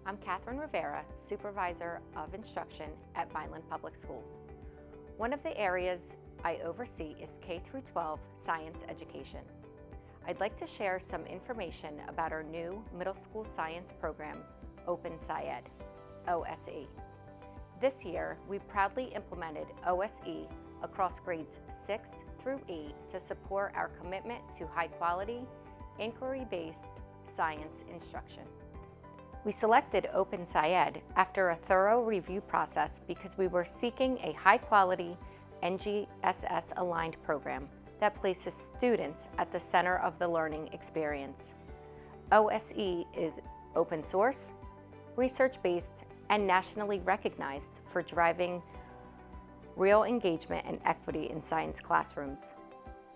I'm Catherine Rivera, Supervisor of Instruction at Vineland Public Schools. One of the areas I oversee is K-12 science education. I'd like to share some information about our new middle school science program, OpenSciEd, OSE. This year, we proudly implemented OSE across grades 6 through 8 to support our commitment to high-quality, inquiry-based science instruction. We selected OpenSciEd after a thorough review process because we were seeking a high-quality, NGSS-aligned program that places students at the center of the learning experience. OSE is open source, research-based, and nationally recognized for driving real engagement and equity in science classrooms.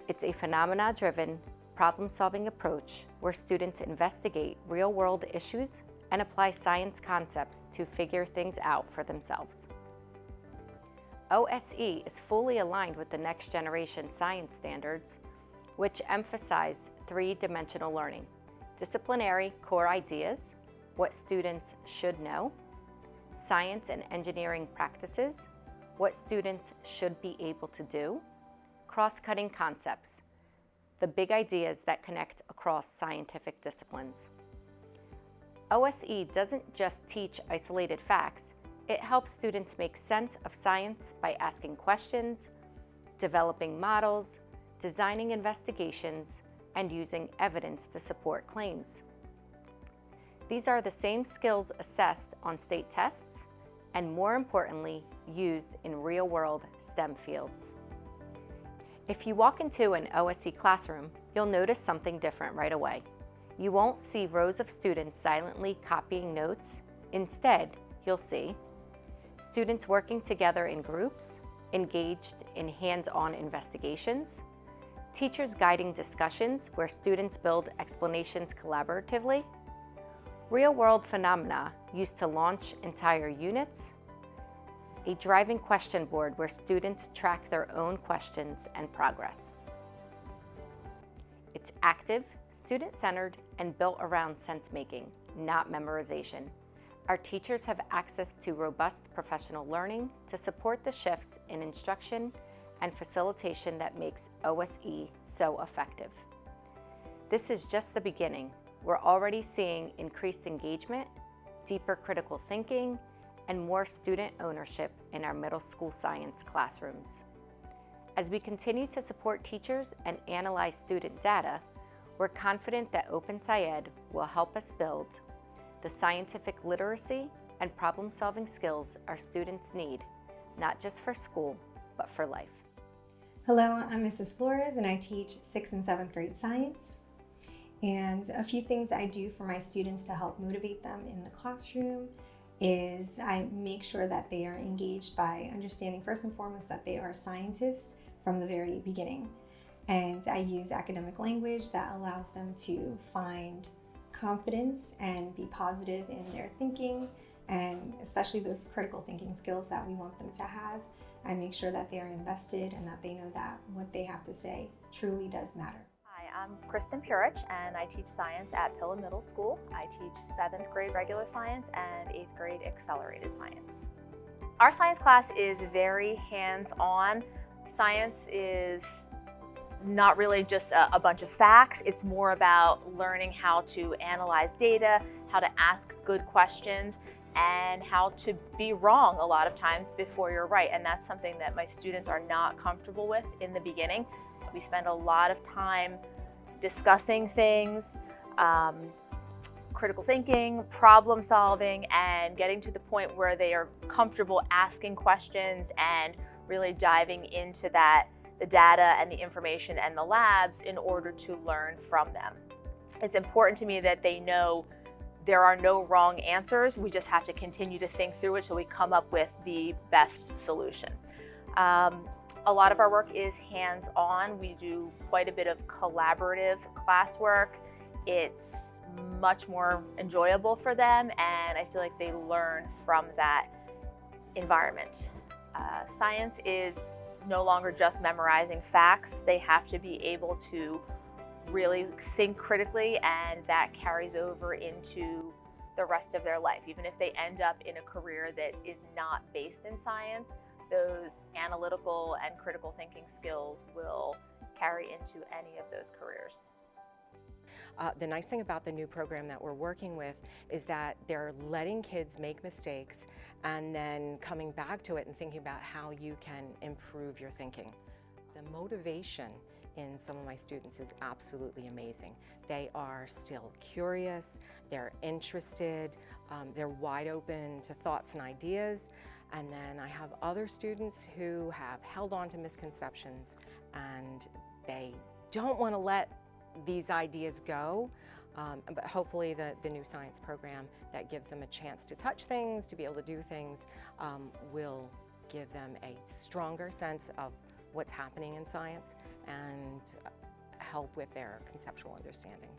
It's a phenomena-driven, problem-solving approach where students investigate real-world issues and apply science concepts to figure things out for themselves. OSE is fully aligned with the next generation science standards, which emphasize three-dimensional learning: disciplinary core ideas, what students should know; science and engineering practices, what students should be able to do; cross-cutting concepts, the big ideas that connect across scientific disciplines. OSE doesn't just teach isolated facts, it helps students make sense of science by asking questions, developing models, designing investigations, and using evidence to support claims. These are the same skills assessed on state tests, and more importantly, used in real-world STEM fields. If you walk into an OSE classroom, you'll notice something different right away. You won't see rows of students silently copying notes. Instead, you'll see students working together in groups, engaged in hands-on investigations, teachers guiding discussions where students build explanations collaboratively, real-world phenomena used to launch entire units, a driving question board where students track their own questions and progress. It's active, student-centered, and built around sense-making, not memorization. Our teachers have access to robust professional learning to support the shifts in instruction and facilitation that makes OSE so effective. This is just the beginning. We're already seeing increased engagement, deeper critical thinking, and more student ownership in our middle school science classrooms. As we continue to support teachers and analyze student data, we're confident that OpenSciEd will help us build the scientific literacy and problem-solving skills our students need, not just for school, but for life. Hello, I'm Mrs. Flores and I teach 6th and 7th grade science. And a few things I do for my students to help motivate them in the classroom is I make sure that they are engaged by understanding first and foremost that they are scientists from the very beginning. And I use academic language that allows them to find confidence and be positive in their thinking, and especially those critical thinking skills that we want them to have. I make sure that they are invested and that they know that what they have to say truly does matter. Hi, I'm Kristen Purich and I teach science at Pillen Middle School. I teach 7th grade regular science and 8th grade accelerated science. Our science class is very hands-on. Science is not really just a bunch of facts. It's more about learning how to analyze data, how to ask good questions, and how to be wrong a lot of times before you're right. And that's something that my students are not comfortable with in the beginning. We spend a lot of time discussing things, critical thinking, problem solving, and getting to the point where they are comfortable asking questions and really diving into the data and the information and the labs in order to learn from them. It's important to me that they know there are no wrong answers. We just have to continue to think through it till we come up with the best solution. A lot of our work is hands-on. We do quite a bit of collaborative classwork. It's much more enjoyable for them, and I feel like they learn from that environment. Science is no longer just memorizing facts. They have to be able to really think critically, and that carries over into the rest of their life. Even if they end up in a career that is not based in science, those analytical and critical thinking skills will carry into any of those careers. The nice thing about the new program that we're working with is that they're letting kids make mistakes and then coming back to it and thinking about how you can improve your thinking. The motivation in some of my students is absolutely amazing. They are still curious, they're interested, they're wide open to thoughts and ideas. And then I have other students who have held on to misconceptions and they don't want to let these ideas go, but hopefully the new science program that gives them a chance to touch things, to be able to do things, will give them a stronger sense of what's happening in science and help with their conceptual understanding.